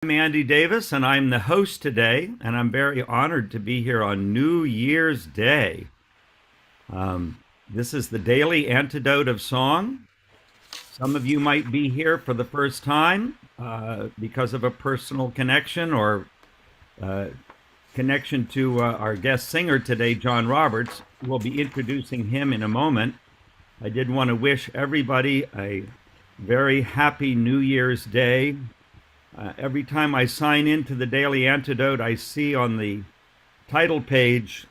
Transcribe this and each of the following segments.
I'm Andy Davis, and I'm the host today, and I'm very honored to be here on New Year's Day. This is the daily antidote of song. Some of you might be here for the first time because of a personal connection or uh, connection to our guest singer today, John Roberts. We'll be introducing him in a moment. I did want to wish everybody a very happy New Year's Day. Every time I sign into the Daily Antidote, I see on the title page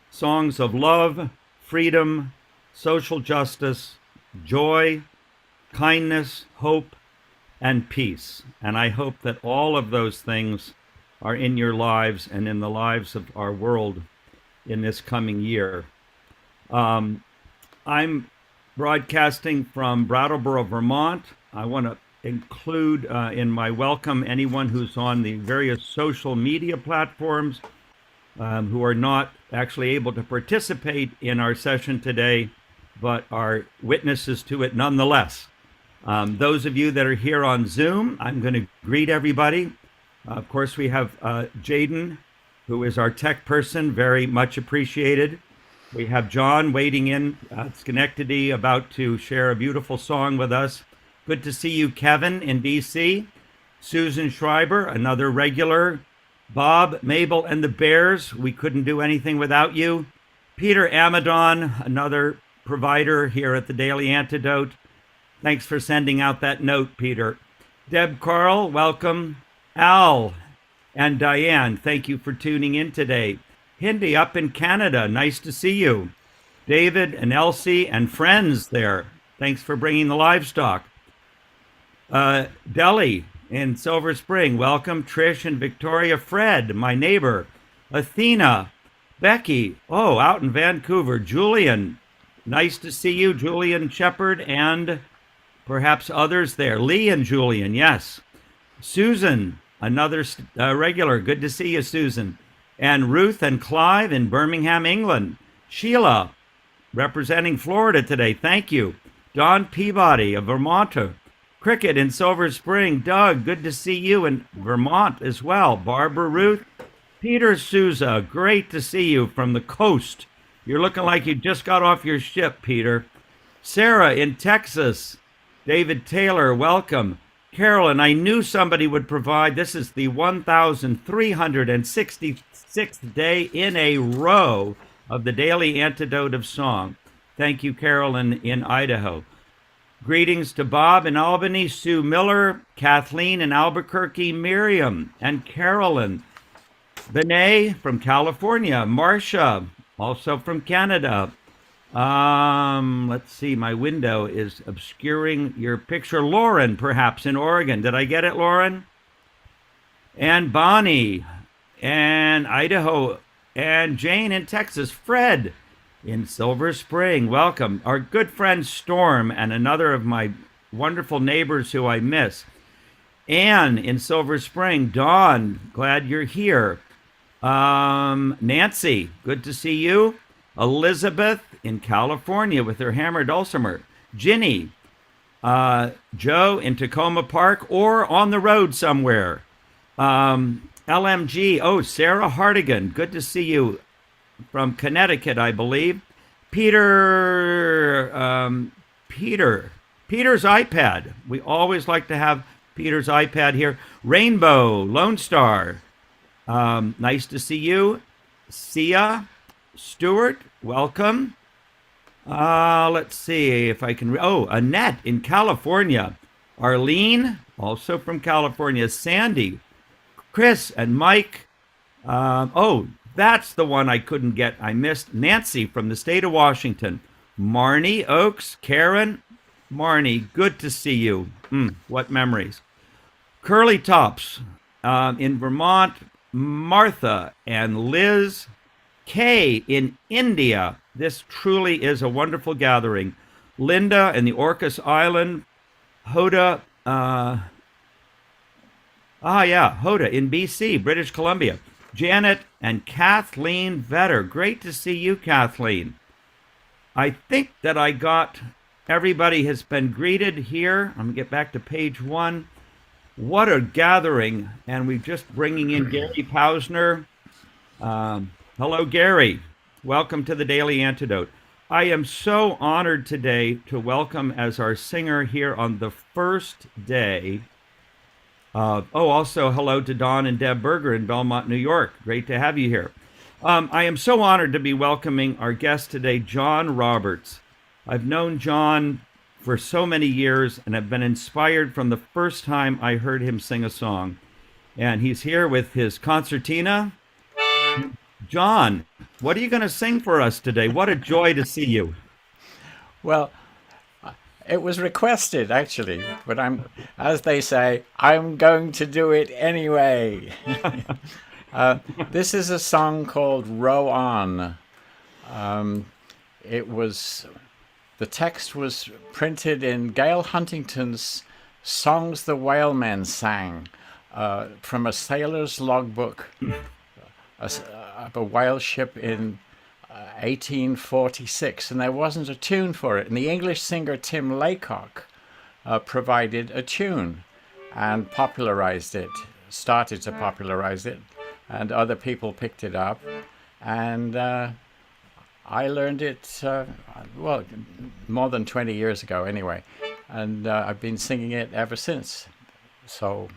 songs of love, freedom, social justice, joy, kindness, hope, and peace. And I hope that all of those things are in your lives and in the lives of our world in this coming year. I'm broadcasting from Brattleboro, Vermont. I want to include in my welcome anyone who's on the various social media platforms who are not actually able to participate in our session today, but are witnesses to it nonetheless. Those of you that are here on Zoom, I'm going to greet everybody. Of course, we have Jaden, who is our tech person, very much appreciated. We have John waiting in Schenectady, about to share a beautiful song with us. Good to see you, Kevin, in DC. Susan Schreiber, another regular. Bob, Mabel, and the Bears, we couldn't do anything without you. Peter Amadon, another provider here at the Daily Antidote. Thanks for sending out that note, Peter. Deb Carl, welcome. Al and Diane, thank you for tuning in today. Hindi up in Canada, nice to see you. David and Elsie and friends there, thanks for bringing the livestock. Delhi in Silver Spring, welcome. Trish and Victoria. Fred, my neighbor. Athena, Becky, out in Vancouver. Julian, nice to see you. Julian Shepard and perhaps others there. Lee and Julian, yes. Susan, another regular. Good to see you, Susan. And Ruth and Clive in Birmingham, England. Sheila, representing Florida today. Thank you. Don Peabody, a Vermonter. Cricket in Silver Spring. Doug, good to see you in Vermont as well. Barbara Ruth. Peter Souza, great to see you from the coast. You're looking like you just got off your ship, Peter. Sarah in Texas. David Taylor, welcome. Carolyn, I knew somebody would provide. This is the 1,366th day in a row of the Daily Antidote of Song. Thank you, Carolyn in Idaho. Greetings to Bob in Albany, Sue Miller, Kathleen in Albuquerque, Miriam and Carolyn. Benet from California, Marcia, also from Canada. Let's see, my window is obscuring your picture. Lauren, perhaps, in Oregon. Did I get it, Lauren? And Bonnie, and Idaho, and Jane in Texas. Fred in Silver Spring, welcome. Our good friend Storm, and another of my wonderful neighbors who I miss. Anne in Silver Spring. Dawn, glad you're here. Nancy, good to see you. Elizabeth in California with her hammer dulcimer. Ginny, Joe in Tacoma Park or on the road somewhere. LMG, Sarah Hardigan, good to see you from Connecticut, I believe. Peter's iPad. We always like to have Peter's iPad here. Rainbow, Lone Star, nice to see you. Sia, Stewart, welcome. Let's see if I can. Annette in California. Arlene, also from California. Sandy, Chris, and Mike. That's the one I couldn't get. I missed. Nancy from the state of Washington. Marnie Oaks, Karen. Marnie, good to see you. What memories. Curly Tops in Vermont. Martha and Liz. Kay in India. This truly is a wonderful gathering. Linda in the Orcas Island. Hoda. Hoda in BC, British Columbia. Janet and Kathleen Vetter. Great to see you, Kathleen. I think that I got everybody has been greeted here. I'm going to get back to page one. What a gathering. And we're just bringing in Gary Pausner. Hello, Gary. Welcome to the Daily Antidote. I am so honored today to welcome as our singer here on the first day. Also, hello to Don and Deb Berger in Belmont, New York. Great to have you here. I am so honored to be welcoming our guest today, John Roberts. I've known John for so many years and have been inspired from the first time I heard him sing a song. And he's here with his concertina. John, what are you going to sing for us today? What a joy to see you. Well, it was requested actually, but as they say, I'm going to do it anyway. This is a song called Row On. The text was printed in Gail Huntington's Songs the Whalemen Sang, from a sailor's logbook of a whale ship in 1846, and there wasn't a tune for it. And the English singer Tim Laycock provided a tune and started to popularize it, and other people picked it up. And I learned it, more than 20 years ago anyway, and I've been singing it ever since. So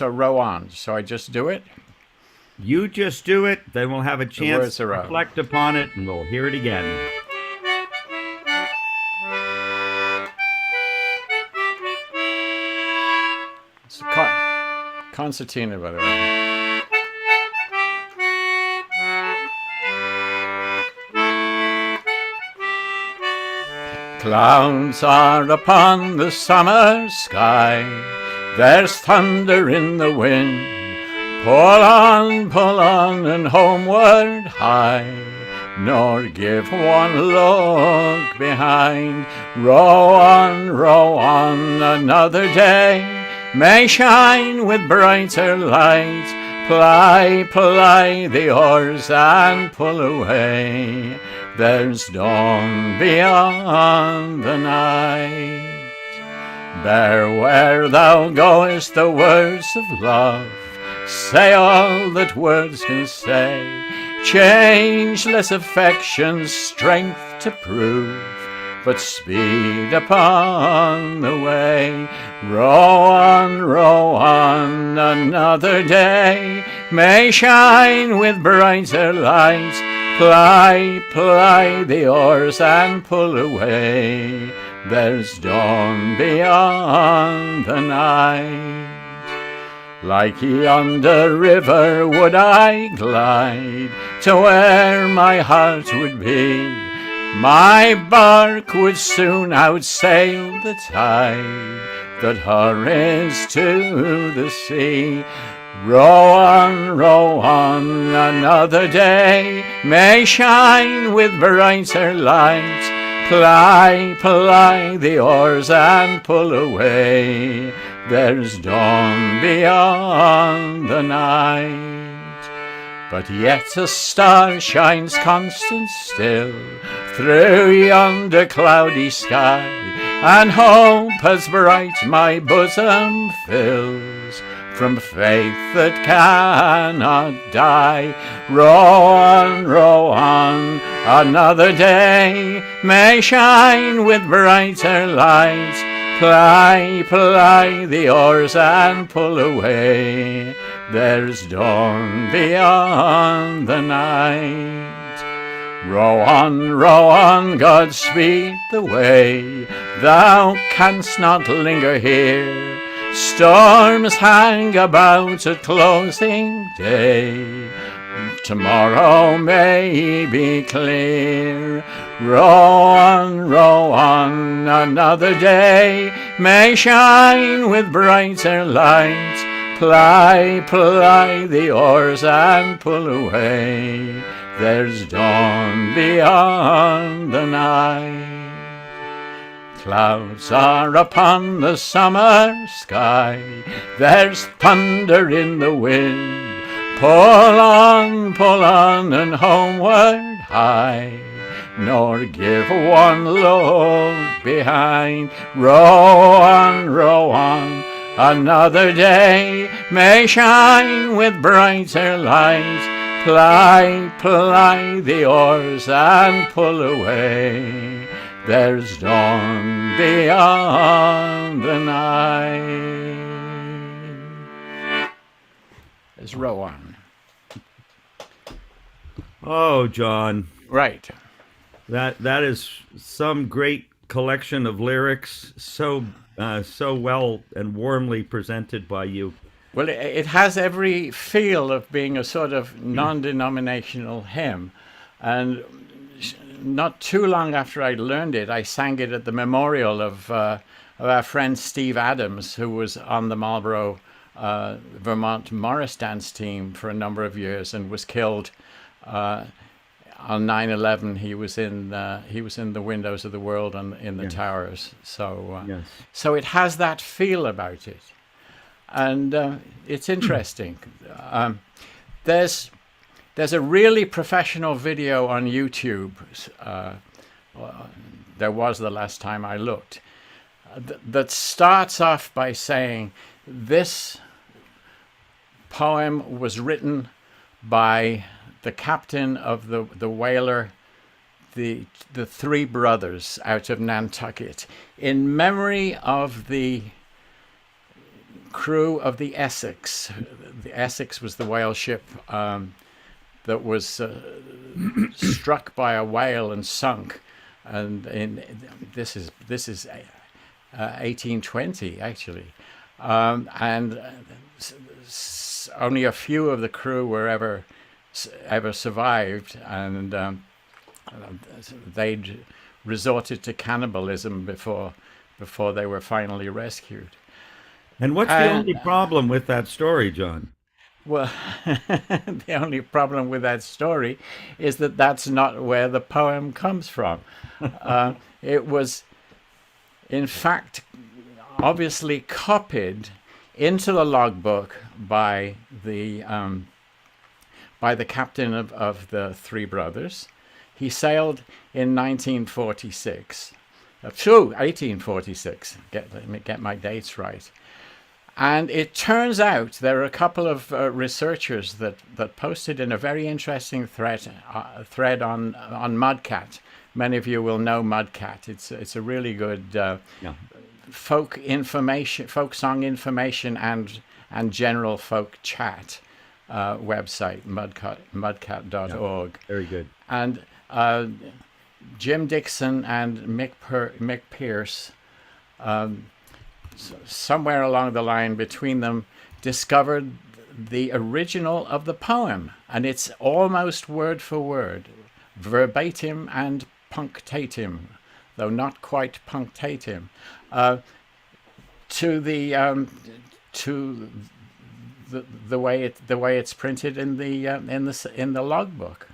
row on. So I just do it. You just do it, then we'll have a chance to are reflect upon it, and we'll hear it again. It's a concertina, by the way. Clouds are upon the summer sky, there's thunder in the wind. Pull on, and homeward hie, nor give one look behind. Row on, another day may shine with brighter light. Ply the oars and pull away, there's dawn beyond the night. Bear where thou goest the words of love, say all that words can say, changeless affection's strength to prove, but speed upon the way. Row on, another day may shine with brighter light. Ply the oars and pull away, there's dawn beyond the night. Like yonder river would I glide to where my heart would be. My bark would soon outsail the tide that hurries to the sea. Row on, another day may shine with brighter light. Ply the oars and pull away, there's dawn beyond the night. But yet a star shines constant still through yonder cloudy sky, and hope as bright my bosom fills from faith that cannot die. Row on, another day may shine with brighter light. Ply the oars and pull away, there's dawn beyond the night. Row on, God speed the way, thou canst not linger here. Storms hang about at closing day, tomorrow may be clear. Row on, another day may shine with brighter light. Ply the oars and pull away, there's dawn beyond the night. Clouds are upon the summer sky, there's thunder in the wind. Pull on, and homeward hie, nor give one look behind. Row on, another day may shine with brighter light. Ply the oars and pull away. There's dawn beyond the night. Let's row on. Oh, John. Right. That is some great collection of lyrics, so well and warmly presented by you. Well, it has every feel of being a sort of non-denominational hymn. And not too long after I learned it, I sang it at the memorial of our friend Steve Adams, who was on the Marlborough, Vermont Morris dance team for a number of years and was killed on 9/11. He was in the windows of the world and in the towers. So Yes. so it has that feel about it. And it's interesting. There's a really professional video on YouTube. There was the last time I looked. That starts off by saying this poem was written by the captain of the whaler, the Three Brothers out of Nantucket, in memory of the crew of the Essex. The Essex was the whale ship that was struck by a whale and sunk, and this is 1820 actually, and only a few of the crew were ever survived, and they'd resorted to cannibalism before they were finally rescued. And what's the only problem with that story, John? Well, the only problem with that story is that that's not where the poem comes from. It was, in fact, obviously copied into the logbook by the captain of the Three Brothers. He sailed in 1946. 1846. Let me get my dates right. And it turns out there are a couple of researchers that posted in a very interesting thread on Mudcat. Many of you will know Mudcat. It's a really good folk song information and general folk chat website, mudcat.org. Very good. And Jim Dixon and Mick Pierce, somewhere along the line between them, discovered the original of the poem, and it's almost word for word, verbatim and punctatim, though not quite punctatim, to the way it's printed in the logbook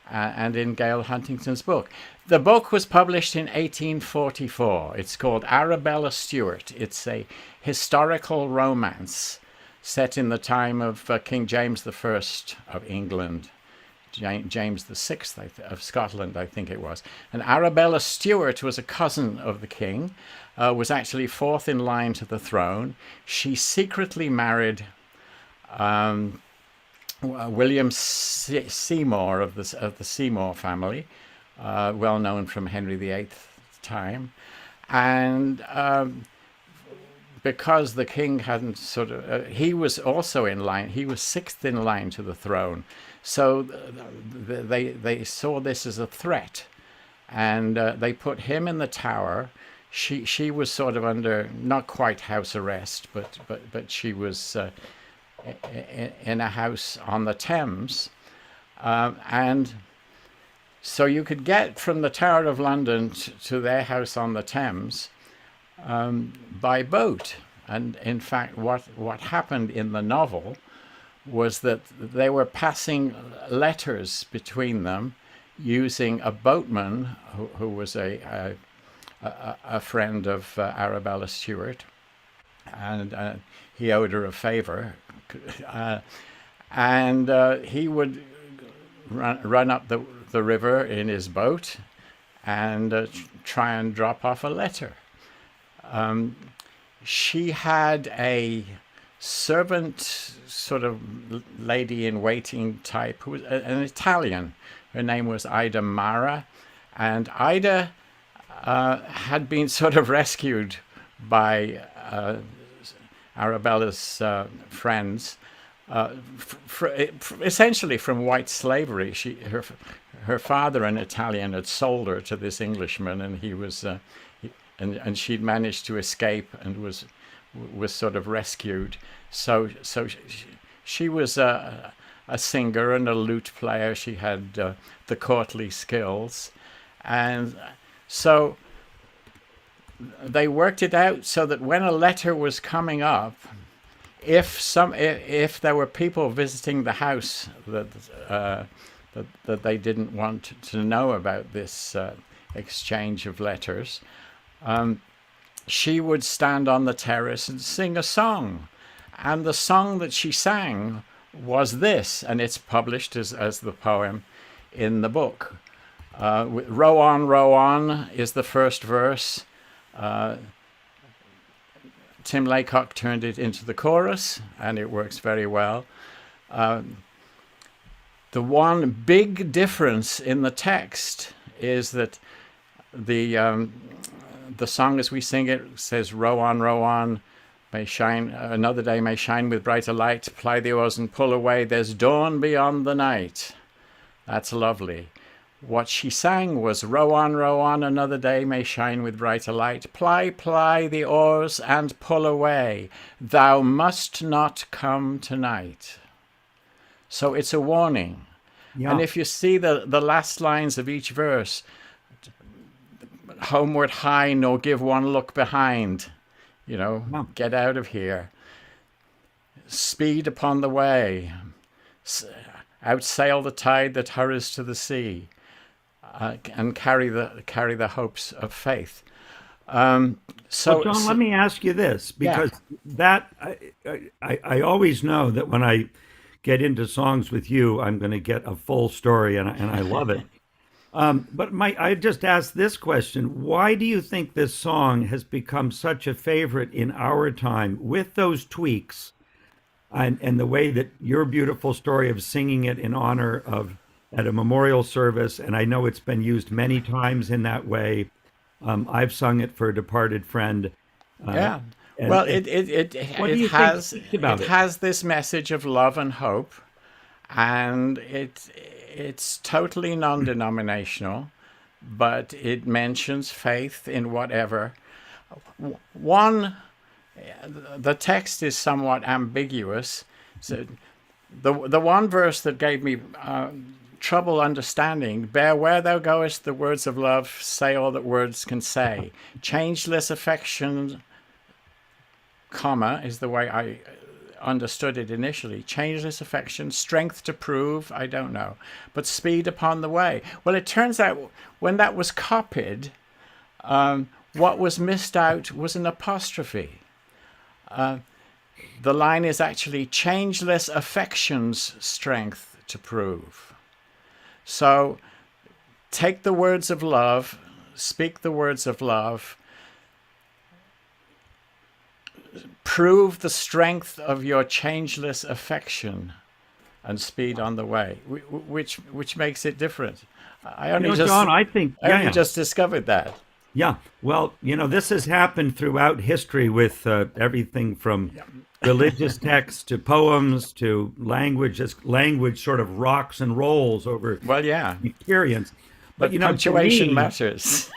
and in Gail Huntington's book. The book was published in 1844. It's called Arabella Stuart. It's a historical romance set in the time of King James I of England, James VI of Scotland, I think it was. And Arabella Stuart was a cousin of the king, was actually fourth in line to the throne. She secretly married William Seymour of the Seymour family, well known from Henry VIII's time, and because the king hadn't he was also in line. He was sixth in line to the throne, so they saw this as a threat, and they put him in the Tower. She was sort of under not quite house arrest, but she was in a house on the Thames, and so you could get from the Tower of London to their house on the Thames by boat. And in fact, what happened in the novel was that they were passing letters between them using a boatman who was a friend of Arabella Stuart, and he owed her a favor, and he would run up the river in his boat and try and drop off a letter. She had a servant, sort of lady in waiting type, who was an Italian. Her name was Ida Mara, and Ida had been sort of rescued by Arabella's friends, essentially from white slavery. Her father, an Italian, had sold her to this Englishman, and he was, and she'd managed to escape and was sort of rescued. So she was a singer and a lute player. She had the courtly skills, and so they worked it out so that when a letter was coming up, if there were people visiting the house that they didn't want to know about this exchange of letters, she would stand on the terrace and sing a song. And the song that she sang was this, and it's published as the poem in the book. Row on is the first verse. Tim Laycock turned it into the chorus, and it works very well. The one big difference in the text is that the song as we sing it says, row on, may shine, another day may shine with brighter light, ply the oars and pull away, there's dawn beyond the night. That's lovely. What she sang was, row on, another day may shine with brighter light, ply the oars and pull away, thou must not come tonight. So it's a warning. Yeah. And if you see the last lines of each verse, homeward hie, nor give one look behind, get out of here. Speed upon the way, outsail the tide that hurries to the sea, and carry the hopes of faith. Well, John, let me ask you this, because that I always know that when I get into songs with you, I'm going to get a full story, and I love it. But I just asked this question: why do you think this song has become such a favorite in our time, with those tweaks, and the way that your beautiful story of singing it in honor of at a memorial service, and I know it's been used many times in that way. I've sung it for a departed friend. Well, it has this message of love and hope, and it's totally non-denominational, but it mentions faith in whatever. The text is somewhat ambiguous. So the one verse that gave me trouble understanding, bear where thou goest the words of love, say all that words can say. Changeless affection, comma, is the way I understood it initially. Changeless affection, strength to prove, I don't know, but speed upon the way. Well, it turns out when that was copied, what was missed out was an apostrophe. The line is actually changeless affection's strength to prove. So take the words of love, speak the words of love, prove the strength of your changeless affection, and speed on the way, which makes it different. I only just discovered that. Yeah, well, this has happened throughout history with everything from religious texts to poems to language, as language sort of rocks and rolls over experience. But punctuation matters.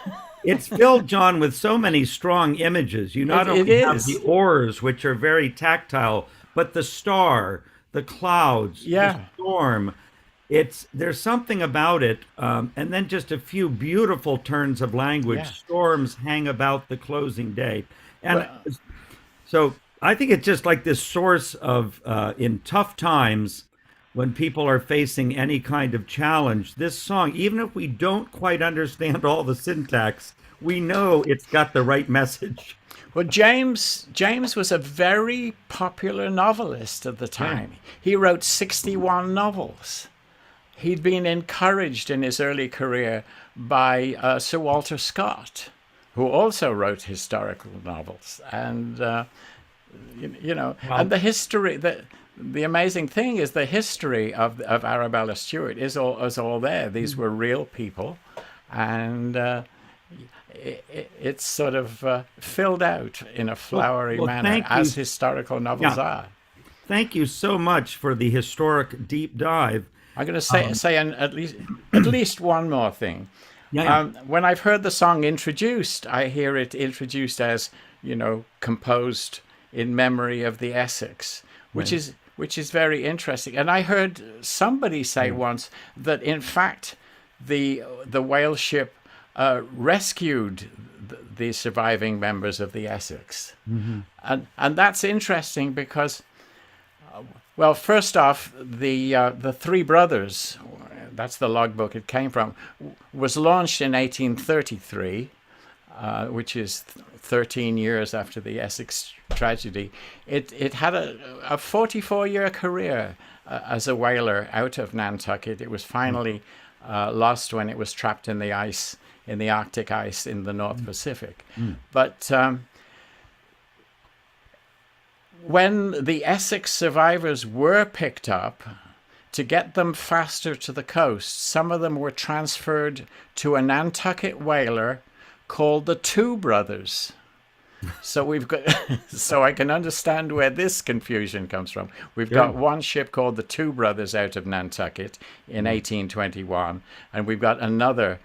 It's filled, John, with so many strong images. You not only have the oars, which are very tactile, but the star, the clouds, the storm. There's something about it, and then just a few beautiful turns of language. Yeah. Storms hang about the closing day, and so I think it's just like this source of in tough times when people are facing any kind of challenge. This song, even if we don't quite understand all the syntax, we know it's got the right message. Well, James was a very popular novelist at the time. Yeah. He wrote 61 novels. he'd been encouraged in his early career by Sir Walter Scott, who also wrote historical novels. And and Well, the history, the amazing thing is the history of Arabella Stewart is all there. These were real people, and it's sort of filled out in a flowery well, manner, thank you. as historical novels Yeah, are. thank you so much for the historic deep dive. I'm going to say at least one more thing. Yeah, yeah. When I've heard the song introduced, I hear it introduced as composed in memory of the Essex, which Right. is very interesting. And I heard somebody say once that in fact the whale ship rescued the surviving members of the Essex, and that's interesting because, well, first off, the Three Brothers, that's the logbook it came from, was launched in 1833, which is 13 years after the Essex tragedy. It had a 44-year career as a whaler out of Nantucket. It was finally lost when it was trapped in the ice, in the Arctic ice in the North Pacific. But when the Essex survivors were picked up, to get them faster to the coast, some of them were transferred to a Nantucket whaler called the Two Brothers. So we've got, so I can understand where this confusion comes from. We've got one ship called the Two Brothers out of Nantucket in 1821, and we've got another,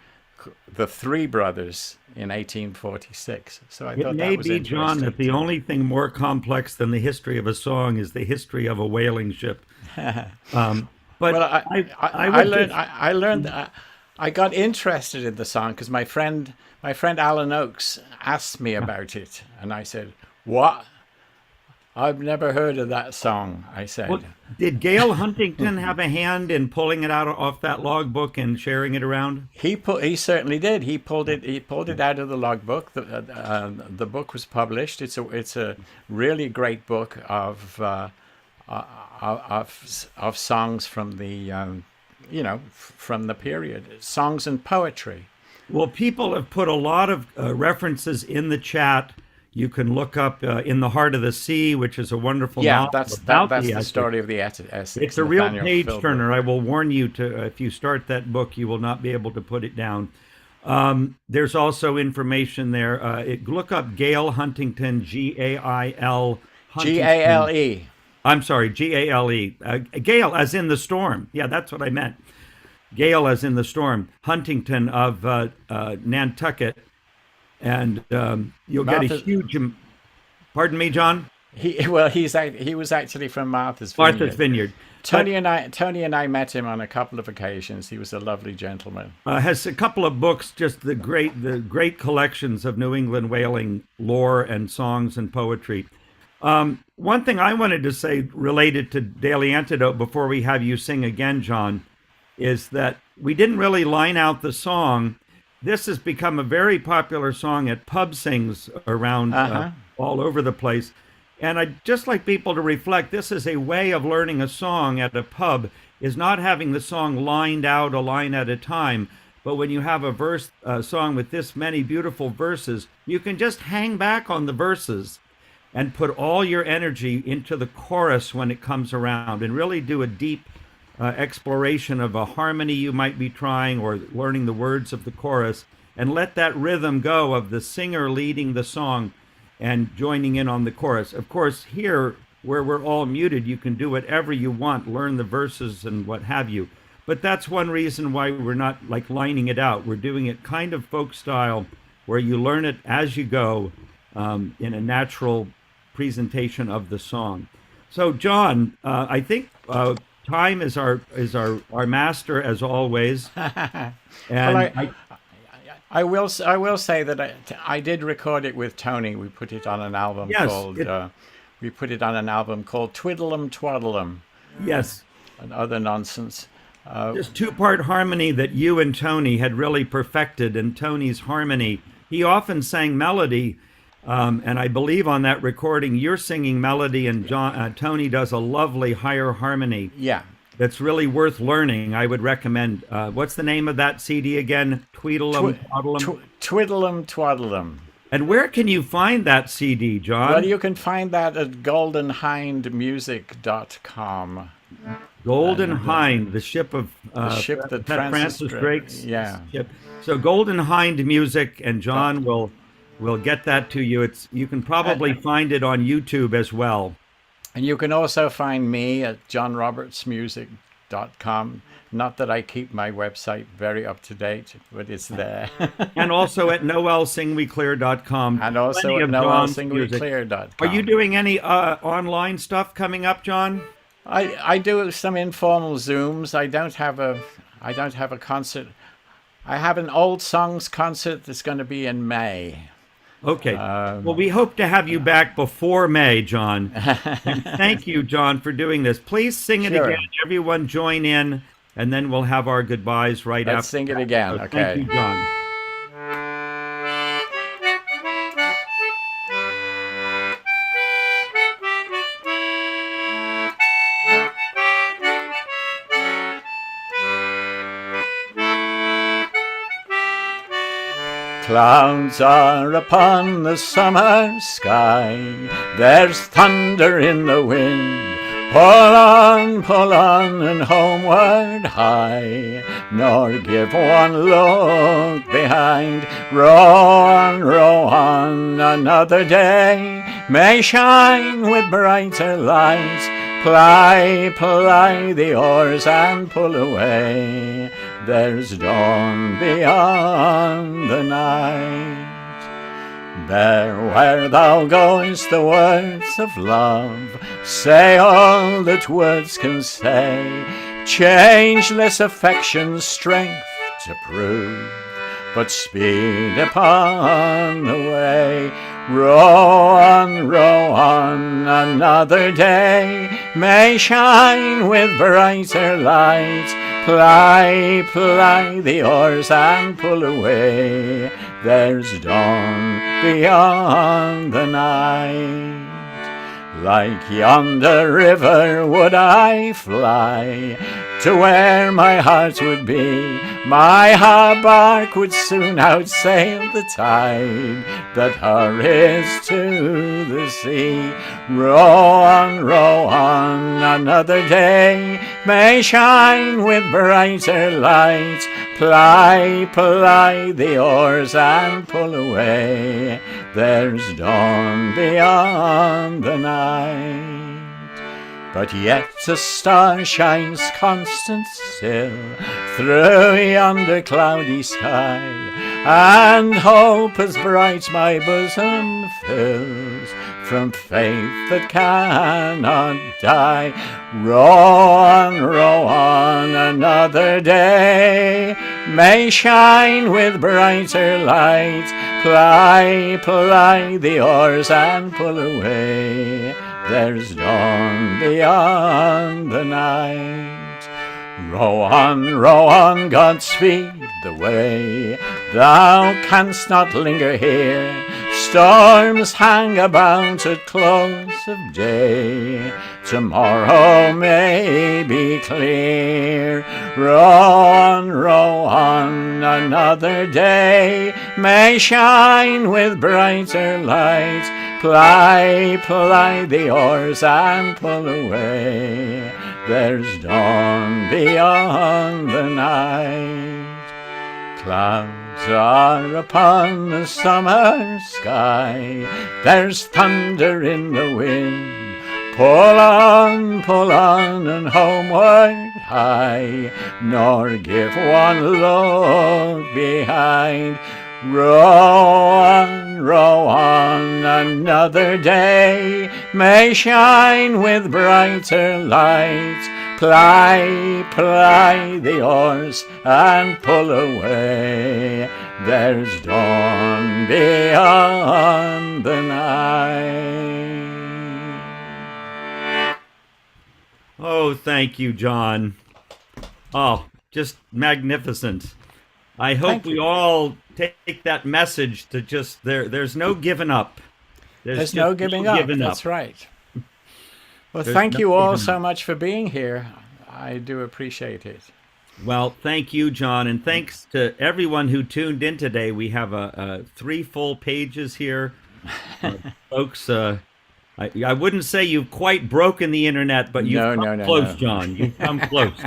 the Three Brothers, in 1846. So I It thought may that was be, John, interesting. that the only thing more complex than the history of a song is the history of a whaling ship. But Well, I I would learned. just, I learned. I got interested in the song because my friend Alan Oakes asked me about it, and I said, "What? I've never heard of that song." I said, well, did Gail Huntington have a hand in pulling it out off that logbook and sharing it around? He certainly did. He pulled it out of the logbook. The book was published. It's a really great book of songs from the from the period, songs and poetry. Well, people have put a lot of references in the chat. You can look up In the Heart of the Sea, which is a wonderful Yeah, novel that's about that's the the Essex. story of the Essex. It's a real Nathaniel page Philbrick. turner. I will warn you to, if you start that book, you will not be able to put it down. There's also information there. Look up Gail Huntington, Gail Huntington. Gale. I'm sorry, Gale. Gale, as in the storm. Yeah, that's what I meant. Gale, as in the storm. Huntington of Nantucket, and you'll get a Martha's, huge. Pardon me, John. he was actually from Martha's Martha's Vineyard. Vineyard. But Tony and I met him on a couple of occasions. He was a lovely gentleman. has a couple of books, just the great collections of New England whaling lore and songs and poetry. One thing I wanted to say related to Daily Antidote before we have you sing again, John, is that we didn't really line out the song. This has become a very popular song at pub sings around all over the place. And I'd just like people to reflect, this is a way of learning a song at a pub, is not having the song lined out a line at a time. But when you have a song with this many beautiful verses, you can just hang back on the verses and put all your energy into the chorus when it comes around and really do a deep exploration of a harmony you might be trying or learning the words of the chorus, and let that rhythm go of the singer leading the song and joining in on the chorus. Of course, here where we're all muted, you can do whatever you want, learn the verses and what have you. But that's one reason why we're not like lining it out. We're doing it kind of folk style where you learn it as you go in a natural presentation of the song. So, John, I think time is our master as always. And Well, I will say that I did record it with Tony. We put it on an album called Twiddlem Twaddlem yes, and Other Nonsense. this two-part harmony that you and Tony had really perfected. And Tony's harmony, he often sang melody, and I believe on that recording you're singing melody, and Tony does a lovely higher harmony. Yeah, that's really worth learning. I would recommend. What's the name of that CD again? Tweedledum, Twaddlum. Twiddlem Twaddlem. And where can you find that CD, Well, John? you can find that at goldenhindmusic.com. Golden And Hind, the ship of the ship that Francis Drake's yeah. ship. So Golden Hind Music, and John will get that to you. You can probably find it on YouTube as well. And you can also find me at johnrobertsmusic.com. Not that I keep my website very up to date, but it's there. And also at noelsingweclear.com. And also Plenty at of John's music. noelsingweclear.com. Are you doing any online stuff coming up, John? I do some informal Zooms. I don't have a concert. I have an old songs concert that's going to be in May. Okay. Well, we hope to have you back before May, John. And thank you, John, for doing this. Please sing it again. Everyone join in, and then we'll have our goodbyes right after. Let's sing it again. So Okay. Thank you, John. Clouds are upon the summer sky, there's thunder in the wind. Pull on, and homeward hie, nor give one look behind. Row on, another day may shine with brighter lights. Ply the oars and pull away. There's dawn beyond the night. There where thou goest, the words of love say all that words can say. Changeless affection's strength to prove, but speed upon the way. Row on, another day may shine with brighter light. Ply the oars and pull away. There's dawn beyond the night. Like yonder river would I fly to where my heart would be. My bark would soon outsail the tide that hurries to the sea. Row on, another day may shine with brighter light. Ply the oars and pull away. There's dawn beyond the night. But yet a star shines constant still through yonder cloudy sky, and hope as bright my bosom fills from faith that cannot die. Row on, another day may shine with brighter light. Ply the oars and pull away. There's dawn beyond the night. Row on, Godspeed the way. Thou canst not linger here. Storms hang about at close of day. Tomorrow may be clear. Row on, another day may shine with brighter light. Ply the oars and pull away. There's dawn beyond the night. Clouds are upon the summer sky. There's thunder in the wind. Pull on, and homeward hie, nor give one look behind. Row on, another day may shine with brighter light. Ply the oars and pull away. There's dawn beyond the night. Oh, thank you, John. Oh, just magnificent. I hope we all take that message to just there's no giving up. There's no giving up. That's right. Well, thank you all so much for being here. I do appreciate it. Well, thank you, John, and thanks to everyone who tuned in today. We have 3 full pages here, folks. I wouldn't say you've quite broken the internet, but you've No, come no, no, close, no. John. You've come close.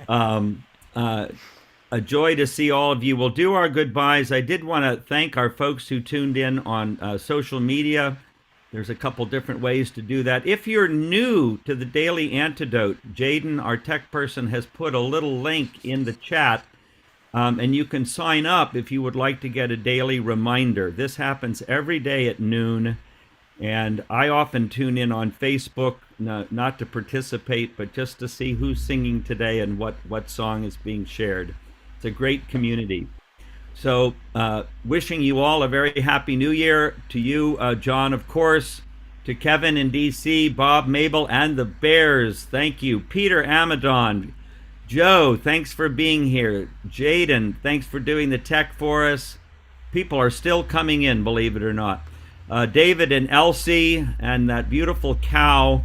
Um, a joy to see all of you. We'll do our goodbyes. I did want to thank our folks who tuned in on social media. There's a couple different ways to do that. If you're new to the Daily Antidote, Jaden, our tech person, has put a little link in the chat, and you can sign up if you would like to get a daily reminder. This happens every day at noon, and I often tune in on Facebook, not to participate, but just to see who's singing today and what song is being shared. It's a great community. So, wishing you all a very happy new year. To you, John, of course. To Kevin in D.C., Bob, Mabel, and the Bears. Thank you. Peter Amadon. Joe, thanks for being here. Jaden, thanks for doing the tech for us. People are still coming in, believe it or not. David and Elsie, and that beautiful cow.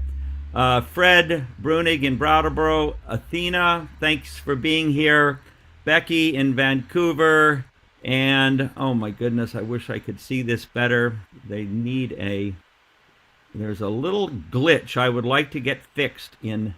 Fred Brunig in Brattleboro. Athena, thanks for being here. Becky in Vancouver. And, oh my goodness, I wish I could see this better. There's a little glitch I would like to get fixed in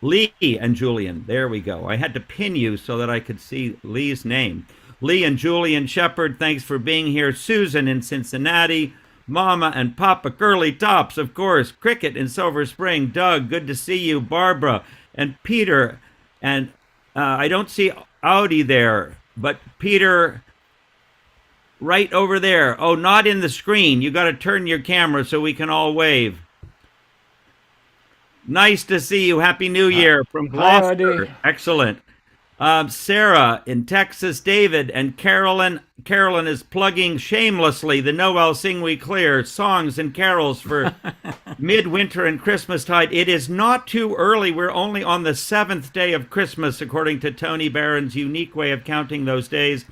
Lee and Julian. There we go. I had to pin you so that I could see Lee's name. Lee and Julian Shepard, thanks for being here. Susan in Cincinnati. Mama and Papa Curly Tops, of course. Cricket in Silver Spring. Doug, good to see you. Barbara and Peter. And I don't see Audi there. But Peter, right over there. Oh, not in the screen. You got to turn your camera so we can all wave. Nice to see you. Happy New Year from Gloucester. Hi, Excellent. Sarah in Texas, David and Carolyn. Carolyn is plugging shamelessly the Noel Sing We Clear songs and carols for midwinter and Christmastide. It is not too early. We're only on the 7th day of Christmas, according to Tony Barron's unique way of counting those days.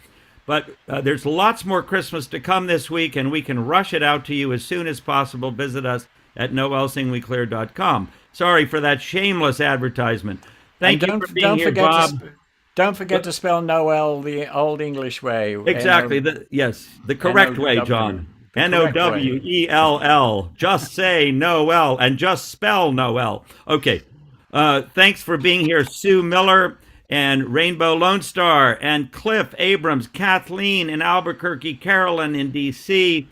But there's lots more Christmas to come this week, and we can rush it out to you as soon as possible. Visit us at noelsingweclear.com. Sorry for that shameless advertisement. Thank you for being here, Bob. Don't forget to spell Noel the old English way. Exactly. The correct way, John. Nowell. Just say Noel and just spell Noel. Okay. Thanks for being here, Sue Miller and Rainbow Lone Star and Cliff Abrams, Kathleen in Albuquerque, Carolyn in D.C.,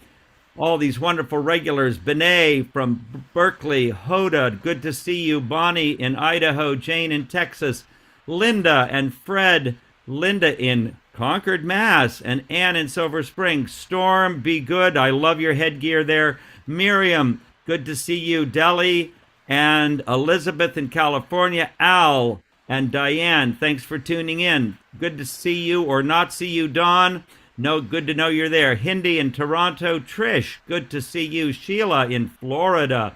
all these wonderful regulars. Benet from Berkeley, Hoda, good to see you. Bonnie in Idaho, Jane in Texas, Linda and Fred, Linda in Concord, Mass, and Ann in Silver Spring. Storm, be good. I love your headgear there. Miriam, good to see you. Deli and Elizabeth in California. Al and Diane, thanks for tuning in. Good to see you or not see you, Dawn. No, good to know you're there. Hindi in Toronto. Trish, good to see you. Sheila in Florida.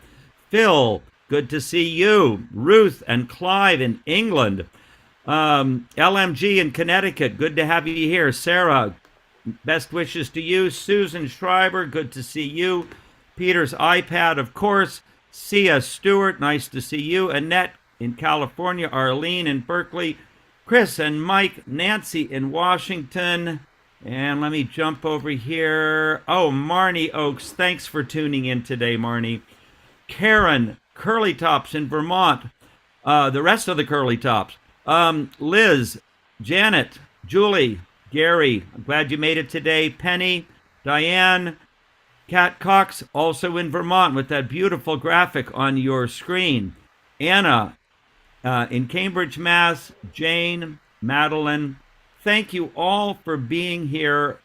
Phil, good to see you. Ruth and Clive in England. LMG in Connecticut, good to have you here. Sarah, best wishes to you. Susan Schreiber, good to see you. Peter's iPad, of course. Sia Stewart, nice to see you. Annette in California. Arlene in Berkeley. Chris and Mike. Nancy in Washington. And let me jump over here. Oh, Marnie Oaks, thanks for tuning in today, Marnie. Karen, Curly Tops in Vermont. The rest of the Curly Tops. Liz, Janet, Julie, Gary, I'm glad you made it today. Penny, Diane, Kat Cox, also in Vermont with that beautiful graphic on your screen. Anna, in Cambridge, Mass. Jane, Madeline, thank you all for being here.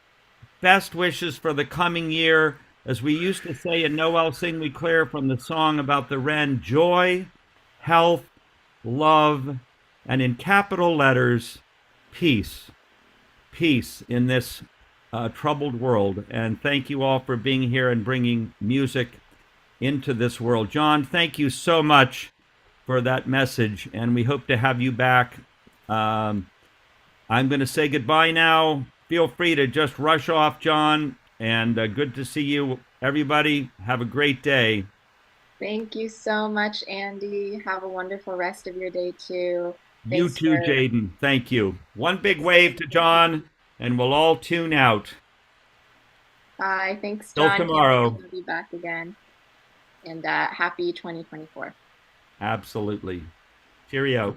Best wishes for the coming year. As we used to say in Noel Sing We Clear from the song about the wren, joy, health, love, and in capital letters, peace. Peace in this troubled world. And thank you all for being here and bringing music into this world. John, thank you so much for that message, and we hope to have you back. I'm going to say goodbye now. Feel free to just rush off, John, and good to see you, everybody. Have a great day. Thank you so much, Andy. Have a wonderful rest of your day too. You Thanks too, for, Jaden. Thank you. One big wave to John, and we'll all tune out. bye. Thanks, Till John. Can't wait to tomorrow. have you back again. And happy 2024. Absolutely. Cheerio.